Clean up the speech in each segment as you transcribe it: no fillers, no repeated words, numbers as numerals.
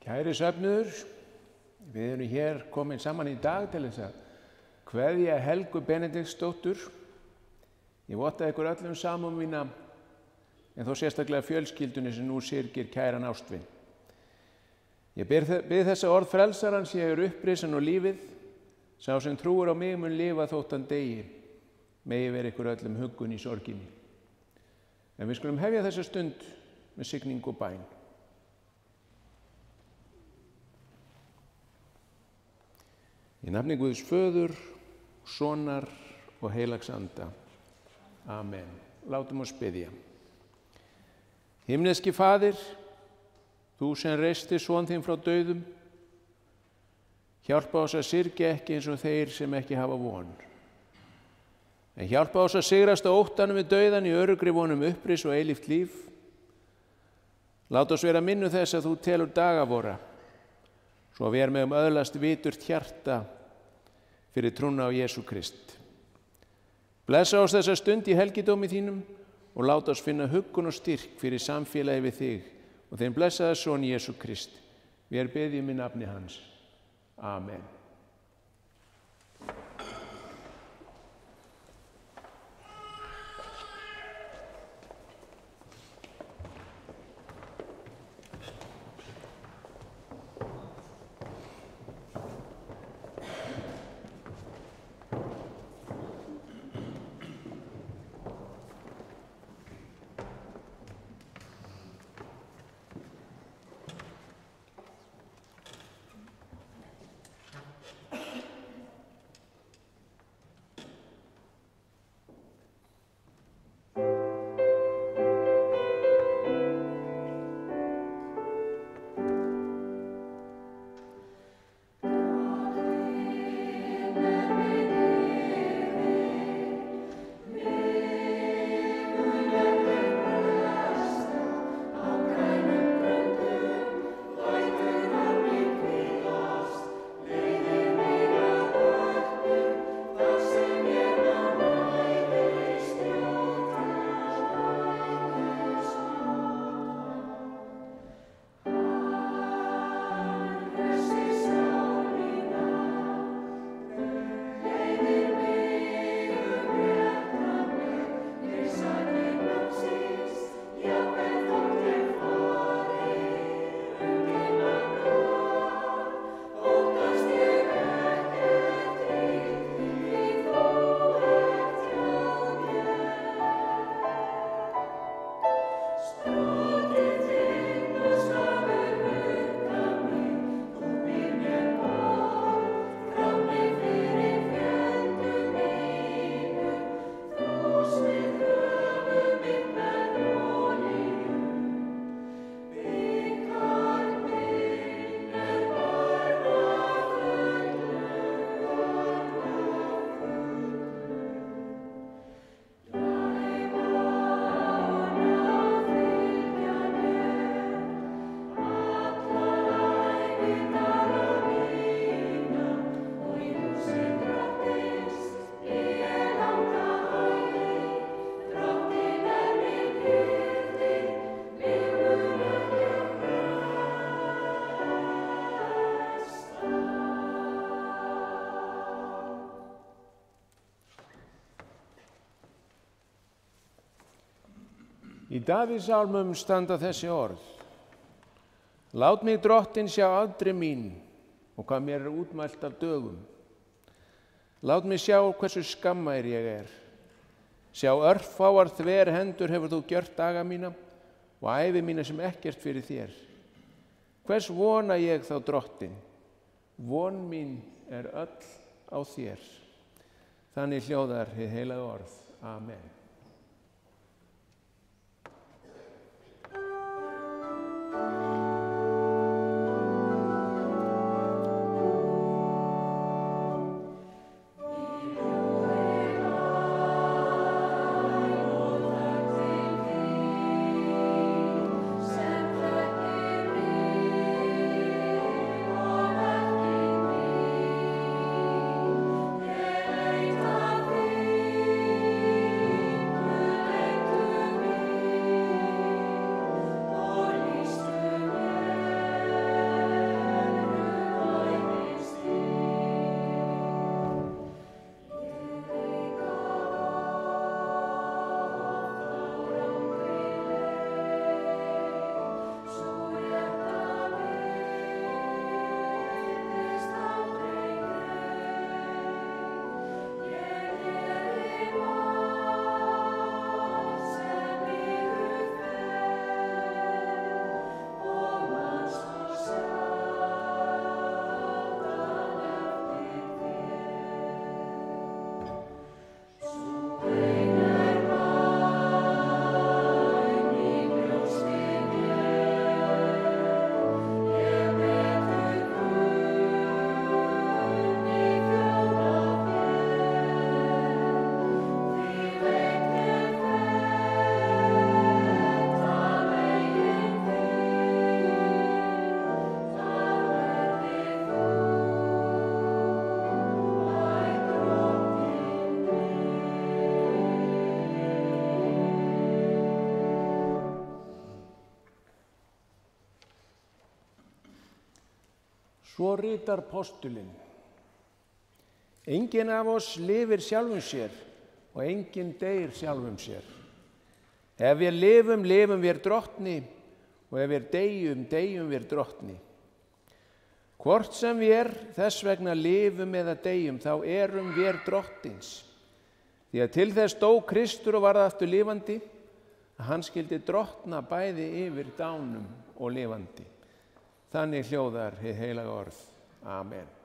Kæri söfnuður, við erum hér komin saman í dag til þess að kveðja Helgu Benediktsdóttur. Ég votta ykkur öllum samúð mína, en þó sérstaklega fjölskyldunni sem nú syrgir kæran ástvin. Ég bið þessa orð frelsarans, ég upprisin og lífið, sá sem trúir á mig mun lifa þótt hann deyi, megi vera ykkur öllum huggun í sorginni. En við skulum hefja þessa stund með signingu og bæn. Í nafni Guðs Föður, Sonar og Heilags Anda. Amen. Látum oss biðja. Himneski Faðir, þú sem reisti son þinn frá dauðum, hjálpa oss að syrgja ekki eins og þeir sem ekki hafa von. En hjálpa oss að sigrast á óttanum við dauðan í öruggri von uppris og eilíft líf. Lát oss vera minnu þess að þú telur daga vora, svo við megum öðlast viturt hjarta fyrir trúna á Jesú Krist. Blessa oss þessa stund í helgidómi þínum og láta oss finna huggun og styrk fyrir samfélagi við þig og þinn blessaða son Jesú Krist. Við biðjum í nafni hans. Amen. Í Davíðssálmum standa þessi orð. Lát mig Drottinn sjá afdrif mín og hvað mér útmælt af dögum. Lát mig sjá hversu skammær ég Sjá örfáar þver hendur hefur þú gjört daga mína og ævi mína sem ekkert fyrir þér. Hvers vona ég þá Drottinn? Von mín öll á þér. Þannig hljóðar hið heilaga orð. Amen. Svo ritar postulinn: Enginn af oss lifir sjálfum sér og enginn deyr sjálfum sér. Ef við lifum, lifum við Drottni, og ef við deyjum, deyjum við Drottni. Hvort sem við þess vegna lifum eða deyjum, þá erum við Drottins. Því að til þess dó Kristur og varð aftur lifandi, að hann skyldi drottna bæði yfir dánum og lifandi. Þannig hljóðar hið heilaga orð. Amen.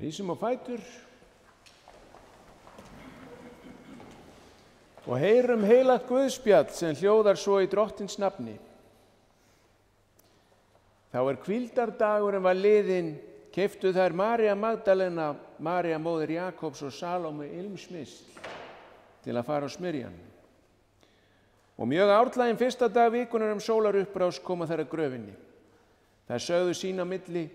Rísum á fætur. Og heyrum heilagt Guðspjall sem hljóðar svo í Drottins nafni. Þá hvíldardagurinn var liðinn, keyptu þær María Magdalena, María móðir Jakobs og Salóme ilmsmyrsl til að fara á smyrjan. Og mjög árlaginn fyrsta dag vikunnar sólarupprás koma þær að gröfinni. Þær sögðu sín á milli,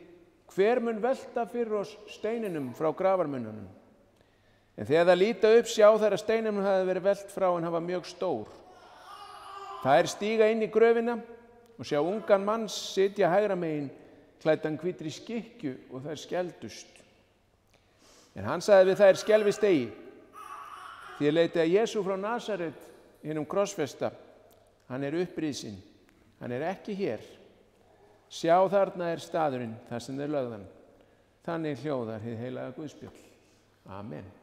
hver mun velta fyrir oss steininum frá grafarmunnunum? En þegar það líta upp sjá þær að steininum hafi verið velt frá en hann var mjög stór. Þær stíga inn í gröfina og sjá ungan mann sitja hægra megin, klæddan hvítri skikkju og þær skelfdust. En hann sagði við þær, skelfist eigi, því ég leiti að Jesú frá Nasaret, hinum krossfesta, hann upprisinn, hann ekki hér. Sjá þarna staðurinn, þar sem þeir lögðu hann. Þannig hljóðar hið heilaga Guðspjall. Amen.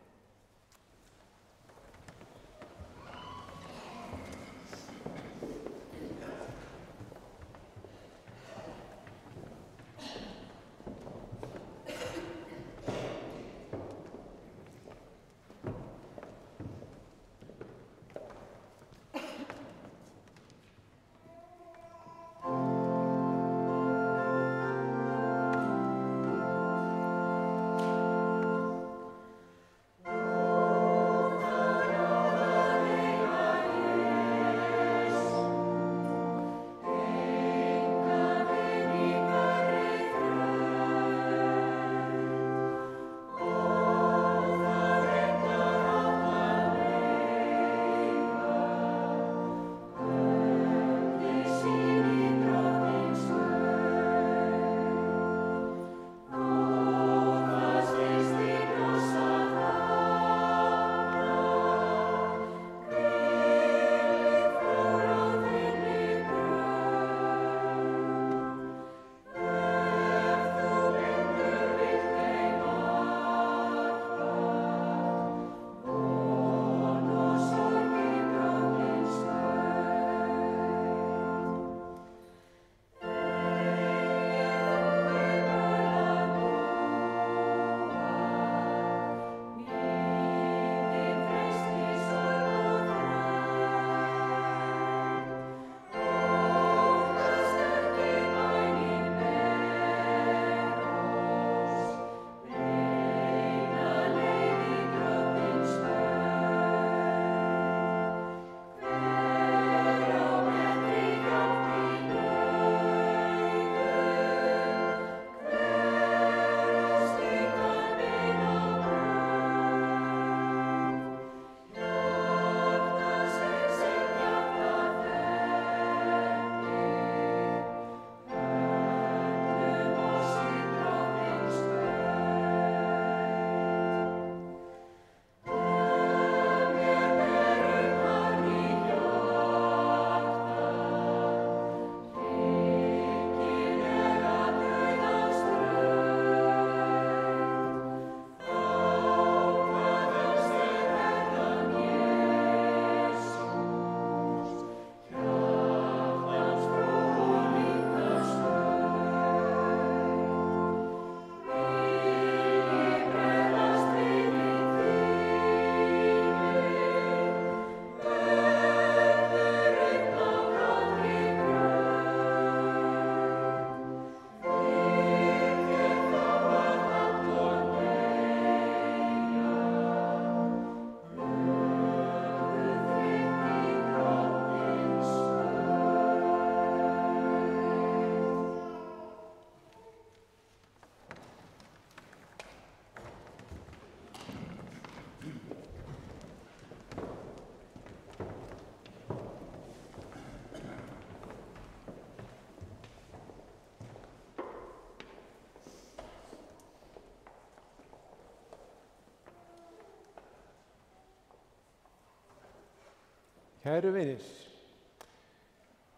Kæru vinir,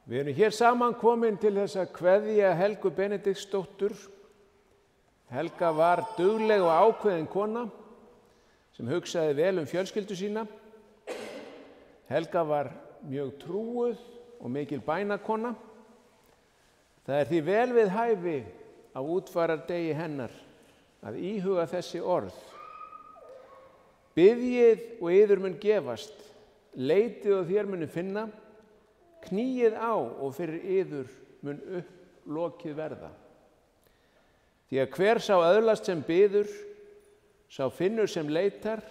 við erum hér saman komin til þess að kveðja Helgu Benediktsdóttur. Helga var dugleg og ákveðin kona sem hugsaði vel fjölskyldu sína. Helga var mjög trúuð og mikil bænakona. Það því vel við hæfi á útfarardegi hennar að íhuga þessi orð. Biðjið og yður mun gefast, leitið og þér muni finna, kníið á og fyrir yður mun lokið verða. Því að hver sá öðlast sem biður, sá finnur sem leitar,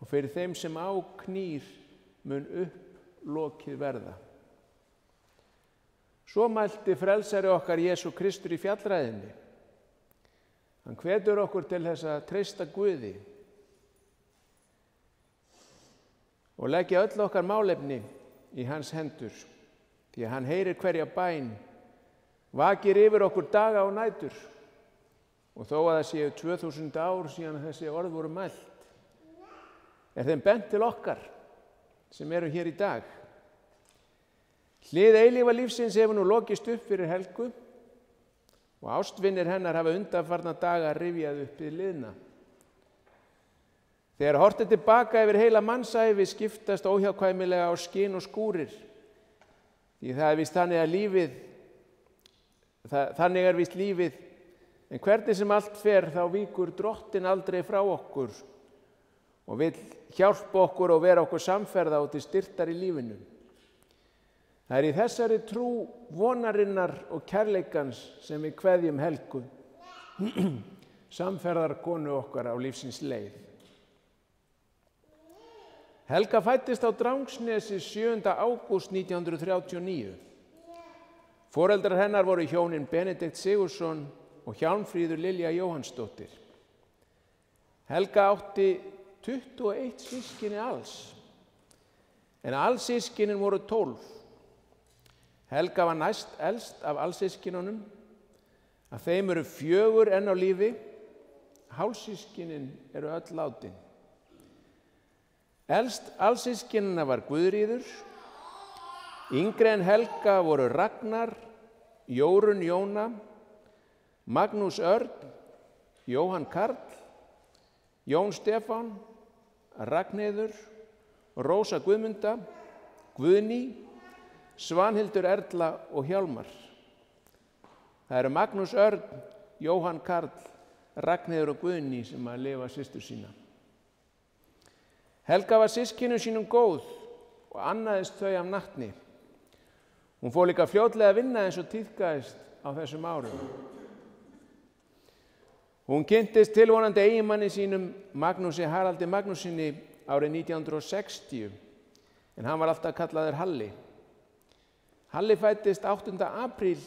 og fyrir þeim sem á knýr mun lokið verða. Svo mælti frelsari okkar Jesú Kristur í fjallræðinni. Hann hvetur okkur til þess að treysta Guði og leggja öll okkar málefni í hans hendur, því að hann heyrir hverja bæn, vakir yfir okkur daga og nætur. Og þó að það séu 2000 ár síðan þessi orð voru mælt, er þeim bent til okkar sem eru hér í dag. Hlið eilífa lífsins hefur nú lokist upp fyrir Helgu og ástvinir hennar hafa undanfarna daga rifjað upp við liðna. Þegar horft er tilbaka yfir heila mannsævi skiptast óhjákvæmilega á skyn og skúrir, því það er víst þannig er víst lífið, en hvernig sem allt fer þá víkur Drottinn aldrei frá okkur og vill hjálpa okkur og vera okkur samferða og til styrktar í lífinu. Það er í þessari trú vonarinnar og kærleikans sem við kveðjum Helgu, samferðarkonu okkar á lífsins leið. Helga fæddist á Drangsnesi 7. ágúst 1939. Foreldrar hennar voru hjónin Benedikt Sigurðsson og Hjálmfríður Lilja Jóhannsdóttir. Helga átti 21 systkini alls, en alls systkinin voru 12. Helga var næst elst af allsyskinunum, af þeim eru 4 enn á lífi, hálfsystkinin eru öll látin. Elst allsyskinina var Guðríður, yngri en Helga voru Ragnar, Jórunn Jóna, Magnús Örn, Jóhann Karl, Jón Stefán, Ragnheiður, Rósa Guðmunda, Guðný, Svanhildur Erla og Hjálmar. Það eru Magnús Örn, Jóhann Karl, Ragnheiður og Guðný sem að lifa systur sína. Helga var systkinum sínum góð og annaðist þau af natni. Hún fór líka fljótlega að vinna eins og tíðkaðist á þessum árum. Hún kynntist tilvonandi eiginmanni sínum, Magnúsi Haraldi Magnússyni, árið 1960, en hann var alltaf kallaður Halli. Halli fæddist 8. apríl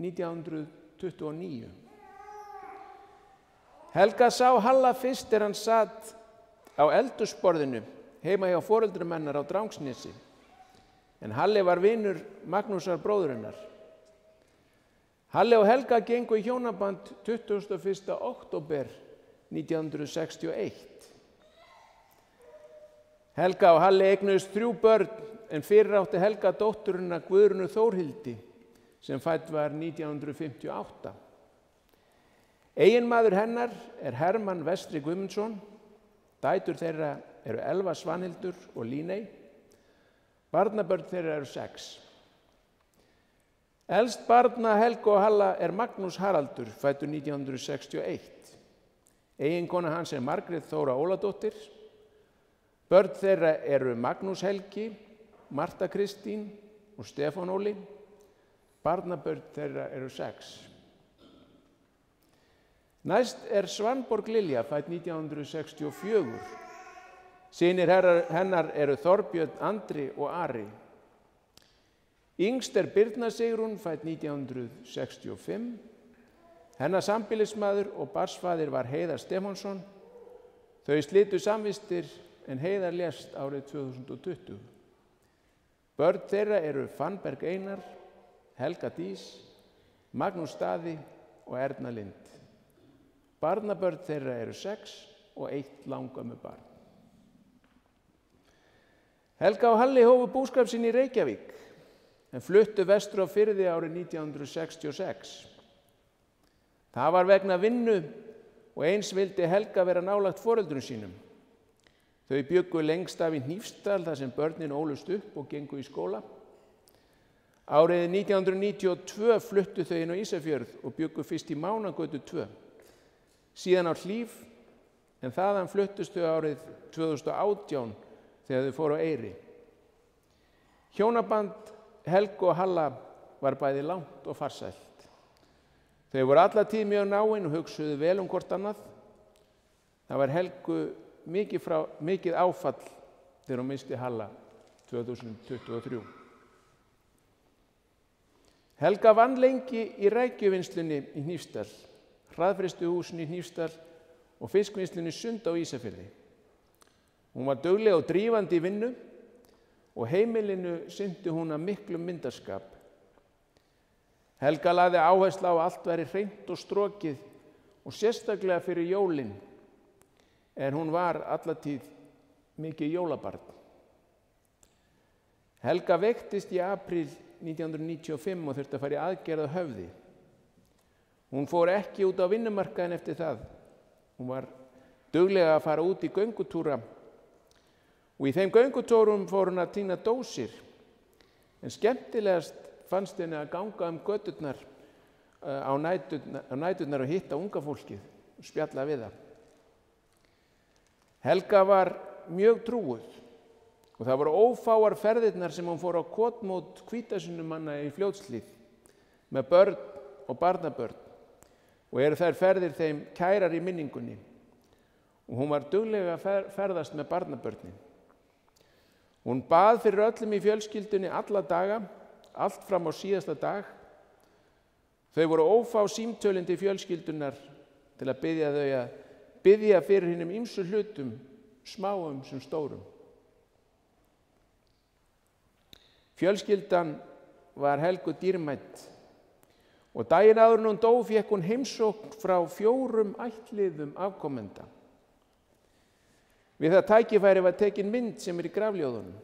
1929. Helga sá Halla fyrst þegar hann sat á eldhúsborðinu heima hjá foreldrum hennar á Drangsnesi, en Halli var vinur Magnúsar bróður hennar. Halli og Helga gengu í hjónaband 21. október 1961. Helga og Halli eignuðust 3 börn, en fyrir átti Helga dótturina Guðrúnu Þórhildi sem fædd var 1958. Eiginmaður hennar er Hermann Vestri Guðmundsson, dætur þeirra eru Elva Svanhildur og Líney, barnabörn þeirra eru 6. Elst barna Helgu og Halla er Magnús Haraldur, fæddur 1961. Eiginkona hans er Margrét Þóra Óladóttir. Börn þeirra eru Magnús Helgi, Marta Kristín og Stefán Óli. Barnabörn þeirra eru 6. Næst er Svanborg Lilja, fædd 1964. Synir hennar eru Þorbjörn, Andri og Ari. Yngst er Birna Sigrún, fædd 1965. Hennar sambýlismaður og barnsfaðir var Heiðar Stefánsson. Þau slitu samvistir en Heiðar lést árið 2020. Börn þeirra eru Fannberg Einar, Helga Dís, Magnús Daði og Erna Lind. Barnabörn þeirra eru 6 og 1 langömmubarn. Helga og Halli hófu búskap sinn í Reykjavík, en fluttu vestur á Firði árið 1966. Það var vegna vinnu og eins vildi Helga vera nálægt foreldrum sínum. Þau bjuggu lengst af í Hnífsdal þar sem börnin ólust upp og gengu í skóla. Árið 1992 fluttu þau inn á Ísafjörð og bjuggu fyrst í Mánagötu 2, síðan á Hlíf, en þaðan fluttust þau árið 2018 þegar þau fóru á Eyri. Hjónaband Helgu og Halla var bæði langt og farsælt. Þau voru alla tíð mjög náin og hugsuðu vel hvort annað. Það var Helgu mikið áfall þegar hún missti Halla 2023. Helga vann lengi í rækjuvinnslunni í Hnífsdal, hraðfreistuhúsinu í Hnífsdal og fiskvinnslunni Sund á Ísafirði. Hún var dugleg og drífandi í vinnu og heimilinu sinnti hún af miklum myndarskap. Helga lagði áherslu á að allt væri hreint og strokið og sérstaklega fyrir jólin, en hún var alla tíð mikið jólabarn. Helga veiktist í apríl 1995 og þurfti að fara í aðgerð á Höfði. Hún fór ekki út á vinnumarkaðinn eftir það. Hún var duglega að fara út í göngutúra og í þeim göngutúrum fór hún að tína dósir. En skemmtilegast fannst henni að ganga göturnar á næturnar og hitta unga fólkið og spjalla við það. Helga var mjög trúuð og það voru ófáar ferðirnar sem hún fór á kotmót Hvítasunnumanna í Fljótshlíð með börn og barnabörn og eru þær ferðir þeim kærar í minningunni og hún var duglega að ferðast með barnabörnin. Hún bað fyrir öllum í fjölskyldunni alla daga, allt fram á síðasta dag. Þau voru ófá símtölin til fjölskyldunar til að biðja fyrir hinum ýmsu hlutum, smáum sem stórum. Fjölskyldan var Helgu dýrmætt og daginn áður en hún dó fékk hún heimsókn frá 4 ættliðum afkomenda. Við það tækifæri var tekin mynd sem í grafljóðunum.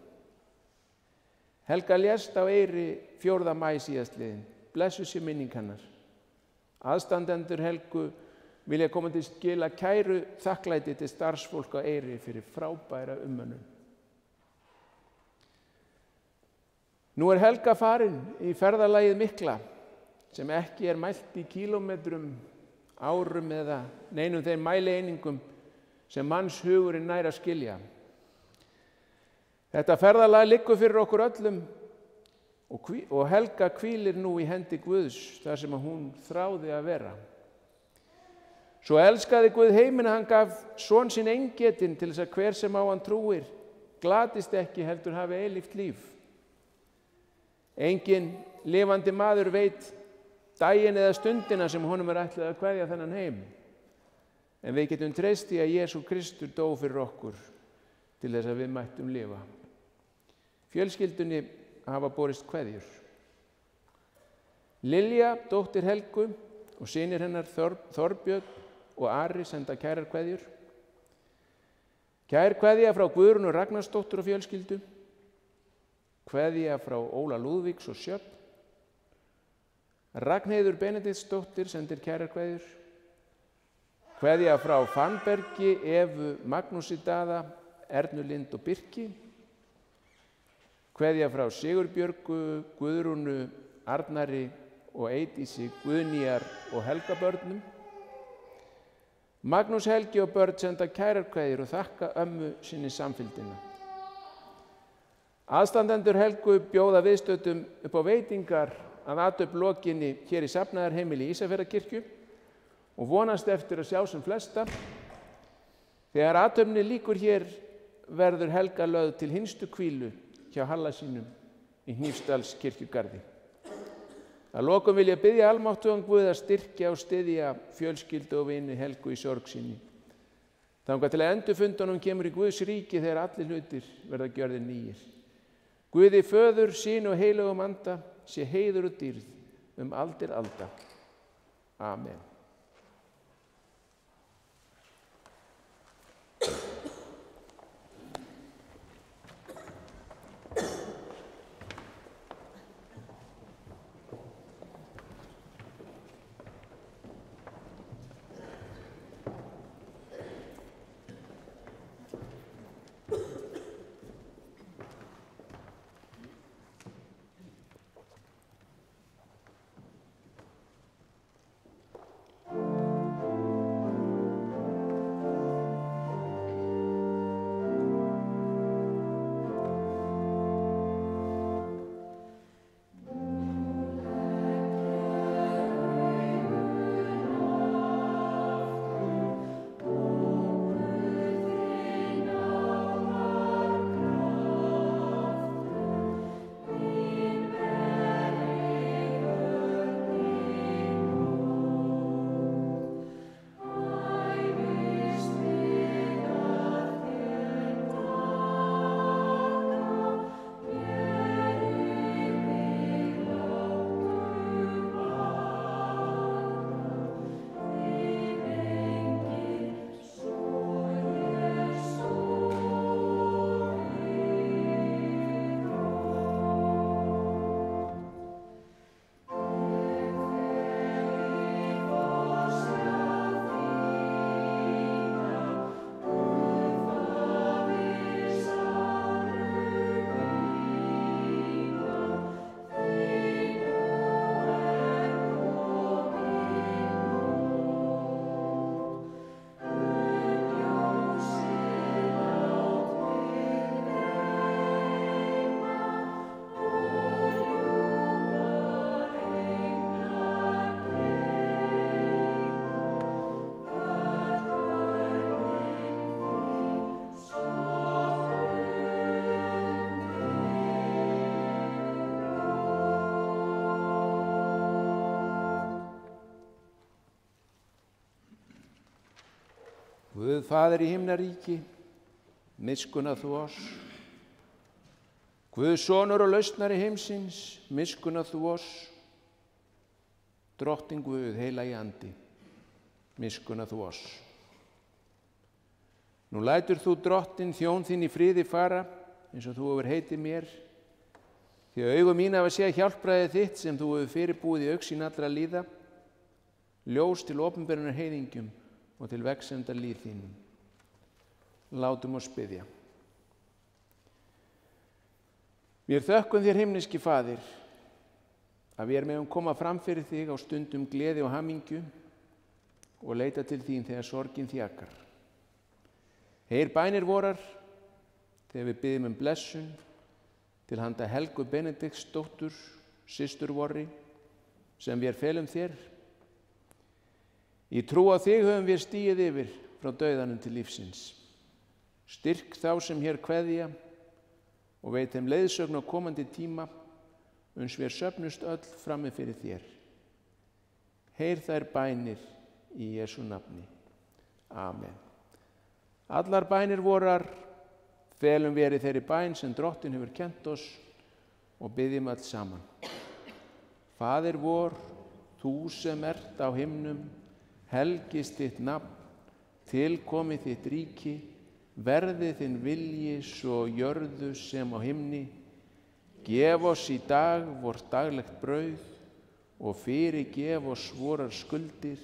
Helga lést á Eyri 4. maí síðastliðinn, blessuð sé minning hennar. Aðstandendur Helgu vilja koma til skila kæru þakklæti til starfsfólk á Eyri fyrir frábæra umönnun. Nú er Helga farin í ferðalagið mikla sem ekki er mælt í kílómetrum, árum eða neinum þeim mælieiningum sem mannshugurinn nær að skilja. Þetta ferðalag liggur fyrir okkur öllum og Helga hvílir nú í hendi Guðs þar sem hún þráði að vera. Svo elskaði Guð heiminn að hann gaf son sinn eingetinn til þess að hver sem á hann trúir glatist ekki heldur hafi eilíft líf. Enginn lifandi maður veit daginn eða stundina sem honum er ætlað að kveðja þennan heim. En við getum treyst í að Jesú Kristur dó fyrir okkur til þess að við mættum lifa. Fjölskyldunni hafa borist kveðjur. Lilja, dóttir Helgu og synir hennar Þorbjörn og Ari senda kærar kveðjur. Kær kveðja frá Guðrúnu Ragnarsdóttur og fjölskyldu. Kveðja frá Óla Lúðvíks og Sjöfn. Ragnheiður Benediktsdóttir sendir kærar kveðjur. Kveðja frá Fannbergi, Evu, Magnúsi Daða, Ernu Lind og Birki. Kveðja frá Sigurbjörgu, Guðrúnu, Arnari og Eydísi, Guðnýjar og Helga börnum. Magnús Helgi og börn senda kærar kveðjur og þakka ömmu sinni samfylgdina. Aðstandendur Helgu bjóða viðstöddum upp á veitingar að athöfn lokinni hér í safnaðarheimili í Ísafjarðarkirkju og vonast eftir að sjá sem flesta. Þegar athöfninni lýkur hér verður Helga lögð til hinstu hvílu hjá Halla sínum í Hnífsdalskirkjugarði. Að lokum vil ég biðja almáttugan Guð að styrkja og styðja fjölskyldu og vini Helgu í sorg sinni. Þangað til að endurfundunum kemur í Guðs ríki þegar allir hlutir verða gjörðir nýir. Guði Föður, Syn og Heilögum Anda sé heiður og dýrð aldir alda. Amen. Guð Faðir í himnaríki, miskunna þú oss. Guð sonur og lausnari heimsins, miskunna þú oss. Drottinn Guð, heilagi andi, miskunna þú oss. Nú lætur þú drottinn þjón þinn í friði fara, eins og þú hefur heitið mér, því að augu mín hafa séð hjálpræðið þitt sem þú hefur fyrirbúið í augsýn allra líða, ljós til opinberunar heiðingjum og til vegsendar líð þínum. Látum oss biðja. Við þökkum þér, himneski Faðir, að við megum koma fram fyrir þig á stundum gleði og hamingju og leita til þín þegar sorgin þjakar. Heyr bænir vorar þegar við biðjum blessun til handa Helgu Benediktsdóttur, systur vorri, sem við felum þér. Í trú á þig höfum við stigið yfir frá dauðanum til lífsins. Styrk þá sem hér kveðja og veit þeim leiðsögn á komandi tíma, uns við söfnust öll frammi fyrir þér. Heyr þær bænir í Jesú nafni. Amen. Allar bænir vorar felum við í þeirri bæn sem Drottinn hefur kennt oss og biðjum öll saman. Faðir vor, þú sem ert á himnum, helgist þitt nafn, tilkomi þitt ríki, verði þinn vilji svo jörðu sem á himni. Gef oss í dag vort daglegt brauð og fyrirgef oss vorar skuldir,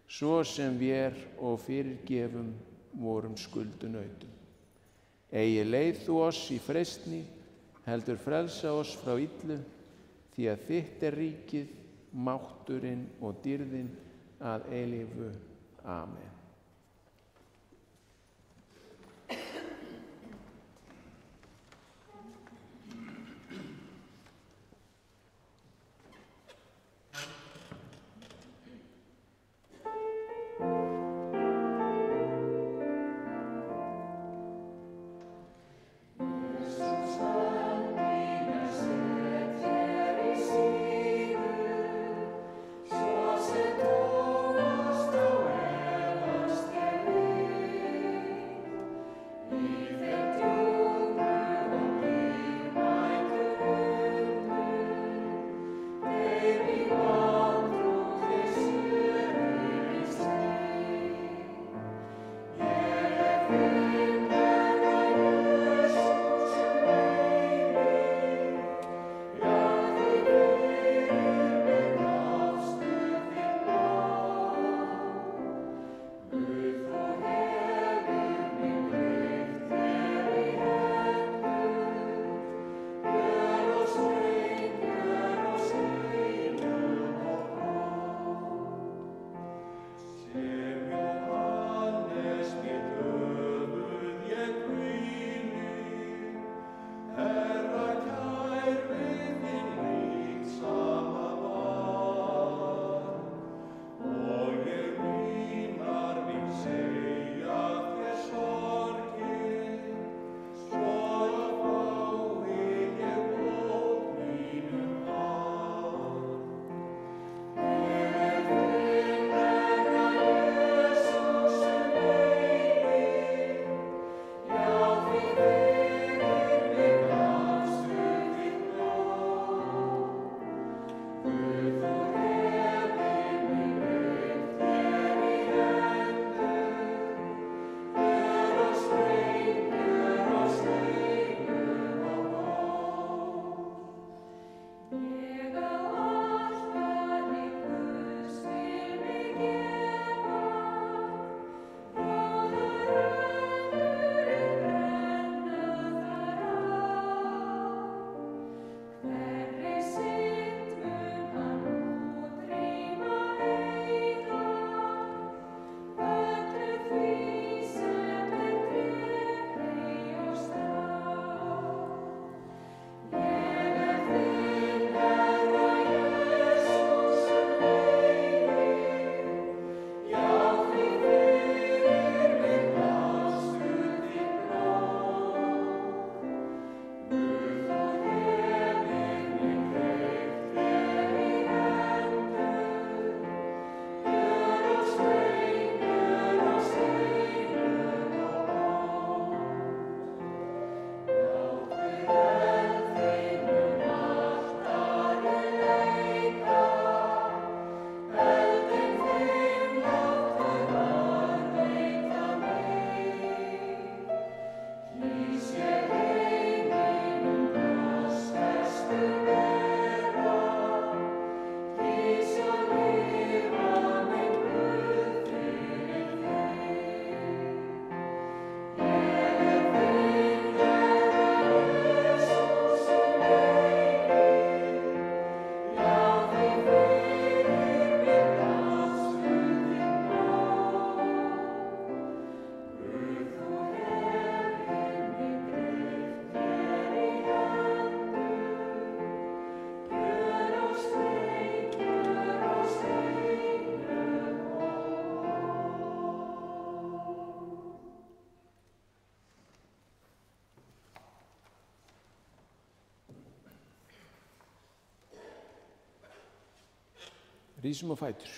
svo sem við og fyrirgefum vorum skuldunautum. Eigi leið þú oss í freistni, heldur frelsa oss frá illu, því að þitt er ríkið, mátturinn og dýrðin að eilífu. Amen. Rísum á fætur.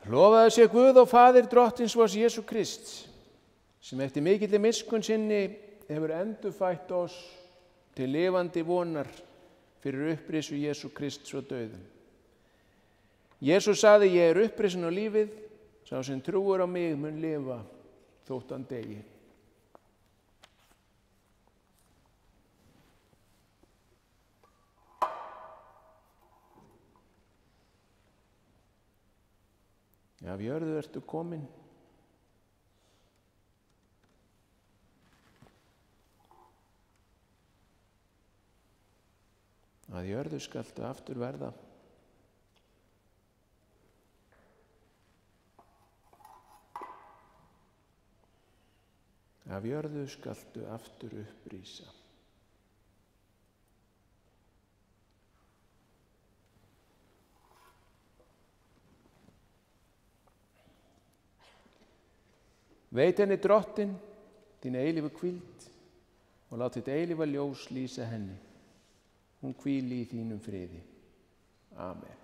Lofaðu sé Guð og Faðir drottins vors Jesú Krists, sem eftir mikilli miskunn sinni hefur endurfætt oss til lifandi vonar fyrir upprisu Jesú Krists frá dauðum. Jesús sagði, ég er upprisun og lífið, sá sem trúir á mig mun lifa þótt hann deyi. Af jörðu ertu komin, að jörðu skaltu aftur verða. Af jörðu skaltu aftur upprísa. Veit henni drottin, þín eilífu hvíld, og lát þitt eilífa ljós lýsa henni. Hún hvíli í þínum friði. Amen.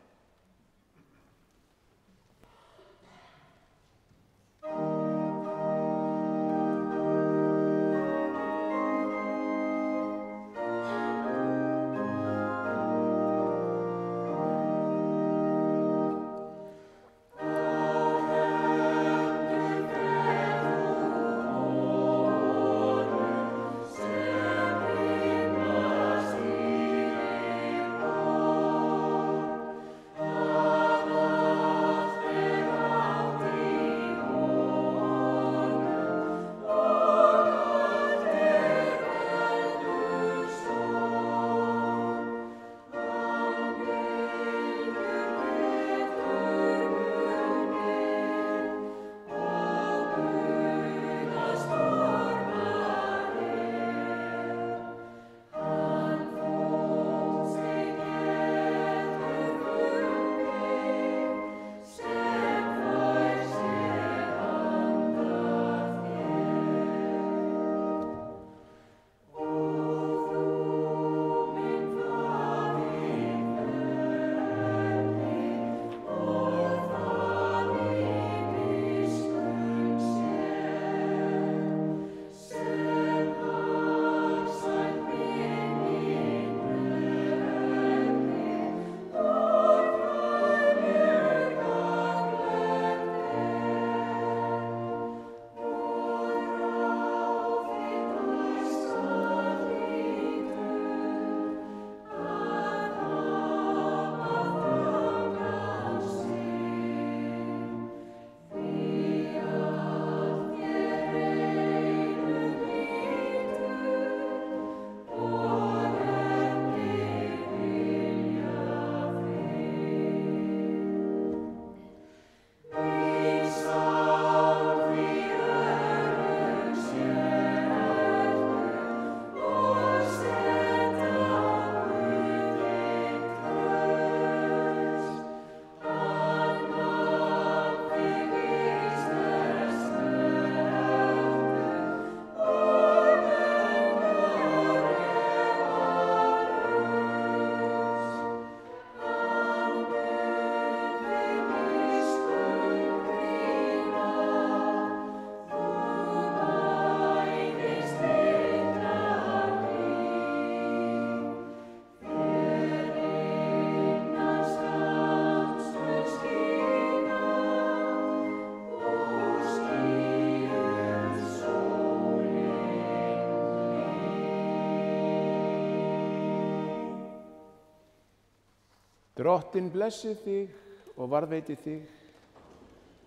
Drottinn blessi þig og varðveiti þig.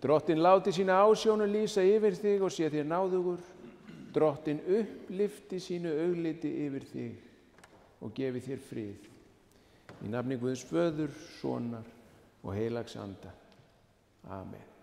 Drottinn láti sína ásjónu lýsa yfir þig og sé þér náðugur. Drottinn upplyfti sínu augliti yfir þig og gefi þér frið. Í nafni Guðs Föður, Sonar og heilags Anda. Amen.